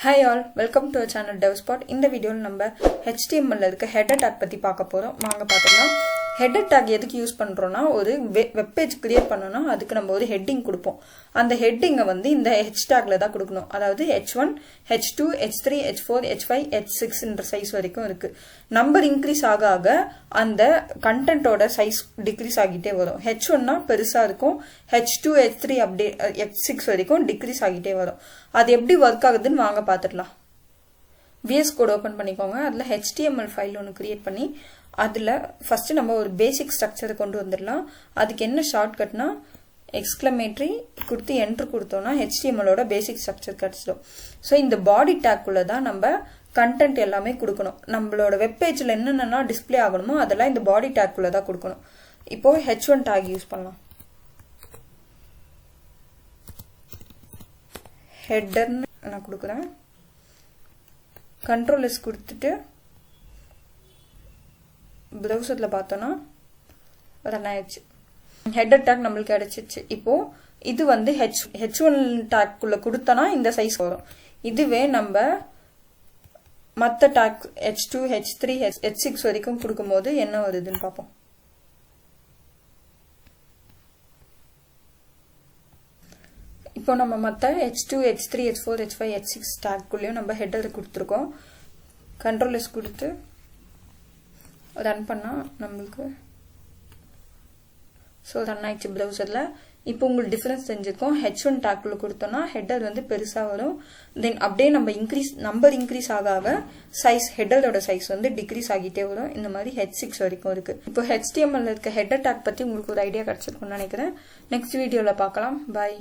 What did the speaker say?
Hi all, welcome to our channel DevSpot. இந்த வீடியோல நம்ம HTML ல இருக்க header tag பத்தி பார்க்க போறோம். வாங்க பார்க்கலாம். Header tag எதுக்கு யூஸ் பண்றோம்னா ஒரு வெப் பேஜ் கிரியேட் பண்ணனும்னா அதுக்கு நம்ம ஒரு ஹெட்டிங் கொடுப்போம். அந்த ஹெட்டிங்கை வந்து இந்த h tagல தான் கொடுக்கணும். அதாவது h1, h2, h3, h4, h5, h6 என்ற சைஸ் வரைக்கும் இருக்கு. நம்பர் இன்க்ரீஸ் ஆக ஆக அந்த கண்டென்ட்டோட சைஸ் டிக்ரீஸ் ஆகிட்டே வரும். h1 னா பெருசா இருக்கும், h2, h3 அப்படியே h6 வரைக்கும் டிக்ரீஸ் ஆகிட்டே வரும். அது எப்படி வர்க் ஆகுதுன்னு வாங்க பார்த்துடலாம். VS Code ஓபன் பண்ணிக்கோங்க. அதுல HTML ஃபைல் ஒன்னு கிரியேட் பண்ணி அதுல ஃபர்ஸ்ட் நம்ம ஒரு பேசிக் ஸ்ட்ரக்சரை கொண்டு வந்துடலாம். அதுக்கு என்ன ஷார்ட்கட்னா எக்ஸ்க்ளமேட்டரி கொடுத்து என்டர் கொடுத்தோம்னா HTML ஓட பேசிக் ஸ்ட்ரக்சர் கிடைச்சிடும். ஸோ இந்த பாடி டேக்குள்ள தான் நம்ம கண்டென்ட் எல்லாமே கொடுக்கணும். நம்மளோட வெப் பேஜ்ல என்னென்னலாம் டிஸ்பிளே ஆகணுமோ அதெல்லாம் இந்த பாடி டேக்குள்ள தான் கொடுக்கணும். இப்போ h1 டேக் யூஸ் பண்ணலாம். ஹெட்டர்னு நான் கொடுக்குறேன். Ctrl S கொடுத்துட்டு browserல பார்த்தோம்னா ரன் ஆயிடுச்சு. ஹெட்டர் டேக் நம்மளுக்கு கிடைச்சிச்சு. இப்போ இது வந்து h1 டேக் குள்ள கொடுத்தனா இந்த சைஸ் வரும். இதுவே நம்ம மற்ற டேக் h2, h3, h6 வரைக்கும் கொடுக்கும்போது என்ன வருதுன்னு பார்ப்போம். இப்போ நம்ம மற்ற h2, h3, h4, h5, h6 take குள்ளேயும் நம்ம ஹெட்டர் கொடுத்துருக்கோம். Ctrl S கொடுத்து ரன் பண்ணா நம்மளுக்கு ஸோ ரன் ஆயிடுச்சு ப்ரௌசர்ல. இப்போ உங்களுக்கு டிஃபரன்ஸ் தெரிஞ்சிருக்கும். h1 டேக்குள்ள கொடுத்தோம்னா ஹெட்டர் வந்து பெருசா வரும். தென் அப்படியே நம்ம நம்பர் இன்க்ரீஸ் ஆக ஆக சைஸ் ஹெட்டரோட சைஸ் வந்து டிக்ரீஸ் ஆகிட்டே வரும். இந்த மாதிரி h6 வரைக்கும் இருக்கு. இப்போ HTML இருக்க ஹெட்டர் டேக் பத்தி உங்களுக்கு ஒரு ஐடியா கிடைச்சிருக்கும்னு நினைக்கிறேன். நெக்ஸ்ட் வீடியோல பார்க்கலாம். பை.